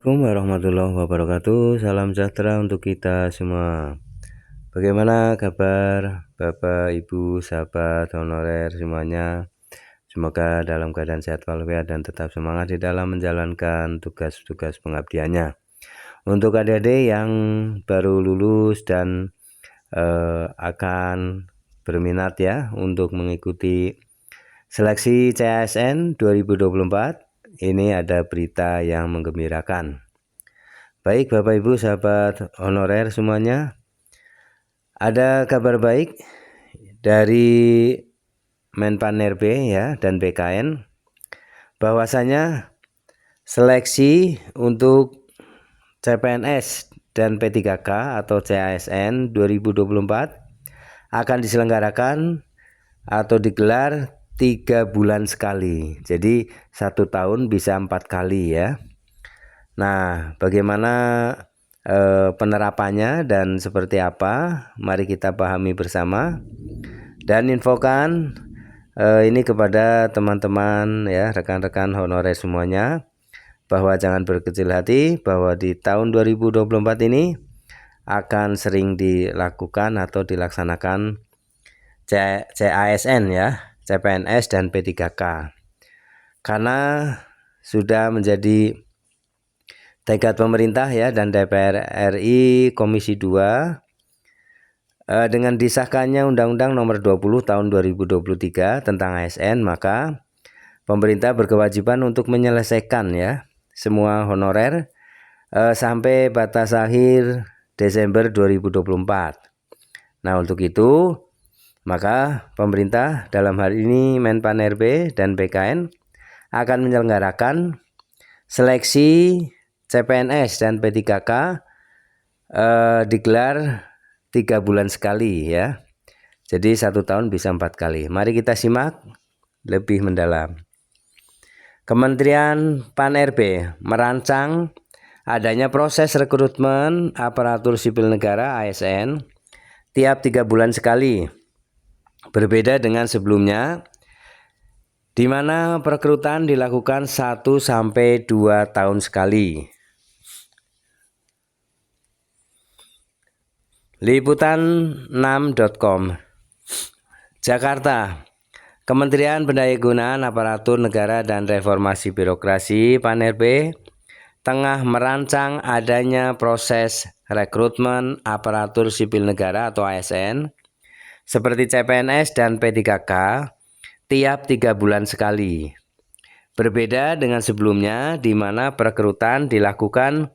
Assalamualaikum warahmatullahi wabarakatuh. Salam sejahtera untuk kita semua. Bagaimana kabar Bapak, Ibu, sahabat honorer semuanya? Semoga dalam keadaan sehat walafiat dan tetap semangat di dalam menjalankan tugas-tugas pengabdiannya. Untuk adik-adik yang baru lulus dan akan berminat ya untuk mengikuti seleksi CASN 2024, ini ada berita yang menggembirakan. Baik Bapak Ibu sahabat honorer semuanya, ada kabar baik dari Menpan RB ya dan BKN bahwasanya seleksi untuk CPNS dan P3K atau CASN 2024 akan diselenggarakan atau digelar 3 bulan sekali. Jadi 1 tahun bisa 4 kali ya. Nah, bagaimana penerapannya dan seperti apa? Mari kita pahami bersama dan infokan ini kepada teman-teman ya, rekan-rekan honorer semuanya, bahwa jangan berkecil hati bahwa di tahun 2024 ini akan sering dilakukan atau dilaksanakan CASN ya, CPNS dan P3K. Karena sudah menjadi tekad pemerintah ya dan DPR RI Komisi 2 dengan disahkannya Undang-Undang Nomor 20 Tahun 2023 tentang ASN, maka pemerintah berkewajiban untuk menyelesaikan ya semua honorer sampai batas akhir Desember 2024. Nah, untuk itu maka pemerintah dalam hal ini Menpan RB dan BKN akan menyelenggarakan seleksi CPNS dan P3K digelar 3 bulan sekali ya. Jadi 1 tahun bisa 4 kali. Mari kita simak lebih mendalam. Kementerian Pan-RB merancang adanya proses rekrutmen aparatur sipil negara ASN tiap 3 bulan sekali. Berbeda dengan sebelumnya, di mana perekrutan dilakukan 1 sampai 2 tahun sekali. Liputan6.com Jakarta. Kementerian Pendayagunaan Aparatur Negara dan Reformasi Birokrasi Pan-RB tengah merancang adanya proses rekrutmen aparatur sipil negara atau ASN seperti CPNS dan P3K tiap 3 bulan sekali. Berbeda dengan sebelumnya di mana perekrutan dilakukan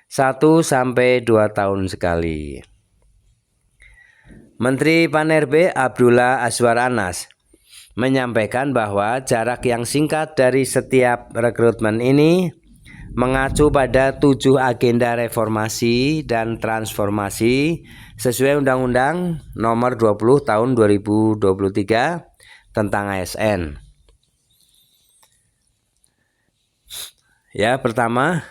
1 sampai 2 tahun sekali. Menteri Pan-RB Abdullah Azwar Anas menyampaikan bahwa jarak yang singkat dari setiap rekrutmen ini mengacu pada 7 agenda reformasi dan transformasi sesuai Undang-Undang Nomor 20 Tahun 2023 tentang ASN. Ya, pertama,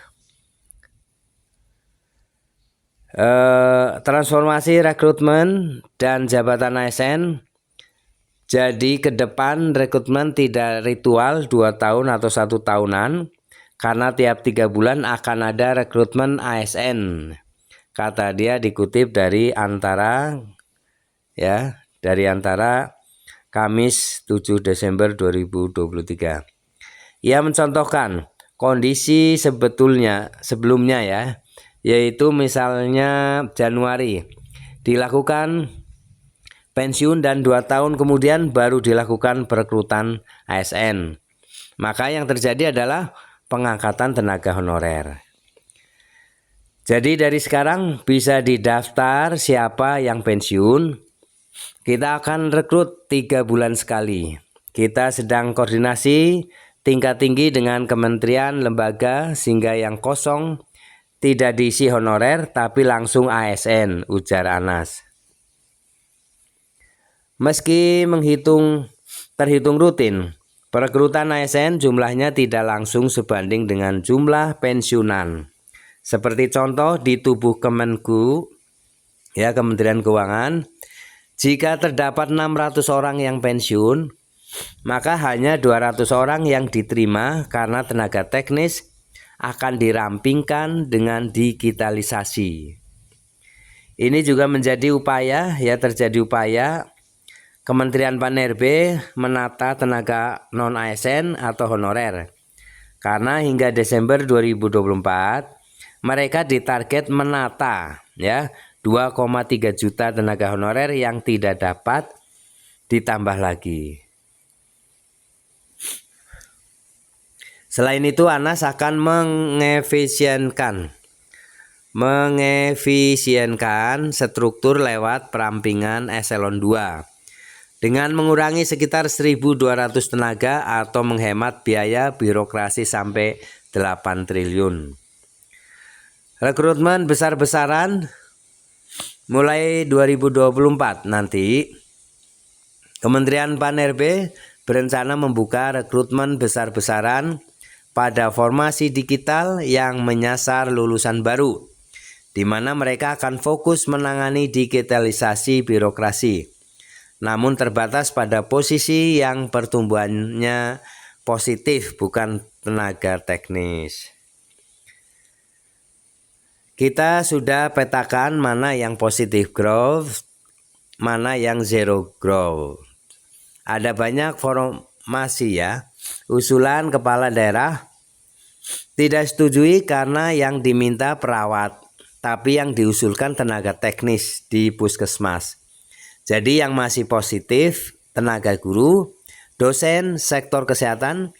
transformasi rekrutmen dan jabatan ASN. Jadi ke depan rekrutmen tidak ritual 2 tahun atau 1 tahunan, karena tiap 3 bulan akan ada rekrutmen ASN. Kata dia dikutip dari Antara Kamis 7 Desember 2023. Ia mencontohkan kondisi sebelumnya ya, yaitu misalnya Januari dilakukan pensiun dan 2 tahun kemudian baru dilakukan perekrutan ASN. Maka yang terjadi adalah pengangkatan tenaga honorer. Jadi dari sekarang bisa didaftar siapa yang pensiun. Kita akan rekrut 3 bulan sekali. Kita sedang koordinasi tingkat tinggi dengan kementerian, lembaga sehingga yang kosong tidak diisi honorer tapi langsung ASN, ujar Anas. Meski terhitung rutin, perekrutan ASN jumlahnya tidak langsung sebanding dengan jumlah pensiunan. Seperti contoh di tubuh Kemenku, ya Kementerian Keuangan, jika terdapat 600 orang yang pensiun, maka hanya 200 orang yang diterima karena tenaga teknis akan dirampingkan dengan digitalisasi. Ini juga menjadi upaya, terjadi upaya Kementerian Pan-RB menata tenaga non-ASN atau honorer. Karena hingga Desember 2024 mereka ditarget menata 2,3 juta tenaga honorer yang tidak dapat ditambah lagi. Selain itu, ANAS akan mengefisienkan struktur lewat perampingan eselon 2 dengan mengurangi sekitar 1.200 tenaga atau menghemat biaya birokrasi sampai 8 triliun. Rekrutmen besar-besaran mulai 2024 nanti Kementerian Pan-RB berencana membuka rekrutmen besar-besaran pada formasi digital yang menyasar lulusan baru, di mana mereka akan fokus menangani digitalisasi birokrasi, namun terbatas pada posisi yang pertumbuhannya positif, bukan tenaga teknis. Kita sudah petakan mana yang positif growth, mana yang zero growth. Ada banyak formasi usulan kepala daerah tidak setujui karena yang diminta perawat, tapi yang diusulkan tenaga teknis di puskesmas. Jadi yang masih positif tenaga guru, dosen, sektor kesehatan,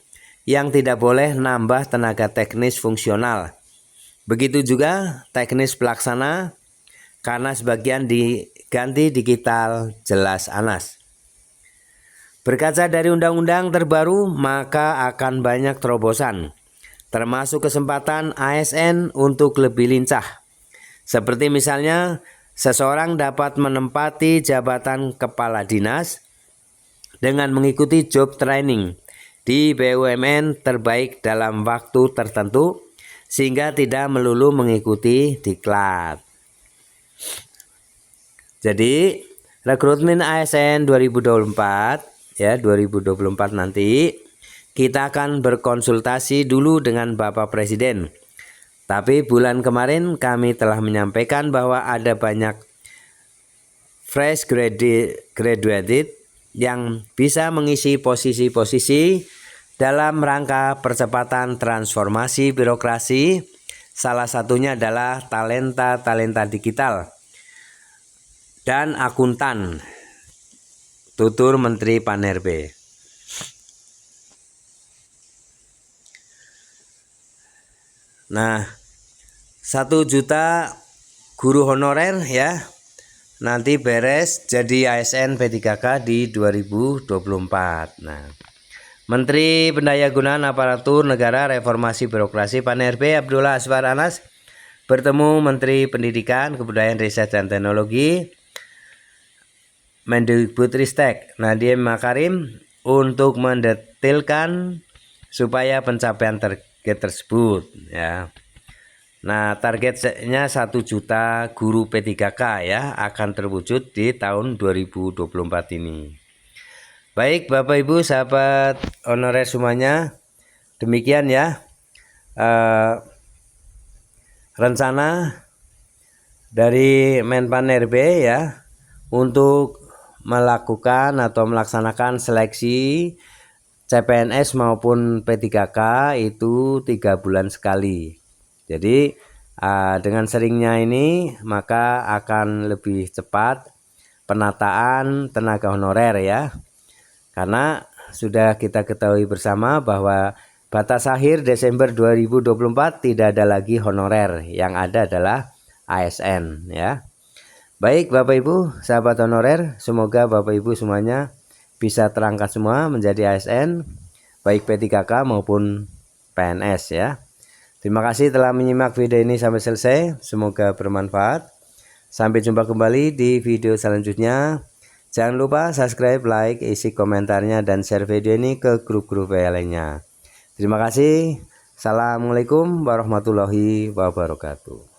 yang tidak boleh nambah tenaga teknis fungsional. Begitu juga teknis pelaksana, karena sebagian diganti digital, jelas ANAS. Berkaca dari undang-undang terbaru, maka akan banyak terobosan, termasuk kesempatan ASN untuk lebih lincah. Seperti misalnya, seseorang dapat menempati jabatan kepala dinas dengan mengikuti job training di BUMN terbaik dalam waktu tertentu, sehingga tidak melulu mengikuti diklat. Jadi, rekrutmen ASN 2024 nanti kita akan berkonsultasi dulu dengan Bapak Presiden. Tapi bulan kemarin kami telah menyampaikan bahwa ada banyak fresh graduated yang bisa mengisi posisi-posisi dalam rangka percepatan transformasi birokrasi. Salah satunya adalah talenta digital dan akuntan, tutur Menteri Pan-RB. Nah, 1 juta guru honorer nanti beres jadi ASN P3K di 2024. Nah, Menteri Pendayagunaan Aparatur Negara Reformasi Birokrasi Pan-RB Abdullah Azwar Anas bertemu Menteri Pendidikan, Kebudayaan, Riset dan Teknologi Mendikbudristek Nadiem Makarim untuk mendetailkan supaya pencapaian target tersebut Nah, targetnya 1 juta guru P3K akan terwujud di tahun 2024 ini. Baik Bapak Ibu sahabat honorer semuanya, demikian rencana dari Menpan-RB untuk melakukan atau melaksanakan seleksi CPNS maupun P3K itu 3 bulan sekali. Jadi dengan seringnya ini maka akan lebih cepat penataan tenaga honorer karena sudah kita ketahui bersama bahwa batas akhir Desember 2024 tidak ada lagi honorer, yang ada adalah ASN Baik Bapak Ibu sahabat honorer, semoga Bapak Ibu semuanya bisa terangkat semua menjadi ASN baik P3K maupun PNS Terima kasih telah menyimak video ini sampai selesai, semoga bermanfaat. Sampai jumpa kembali di video selanjutnya. Jangan lupa subscribe, like, isi komentarnya dan share video ini ke grup-grup lainnya. Terima kasih. Assalamualaikum warahmatullahi wabarakatuh.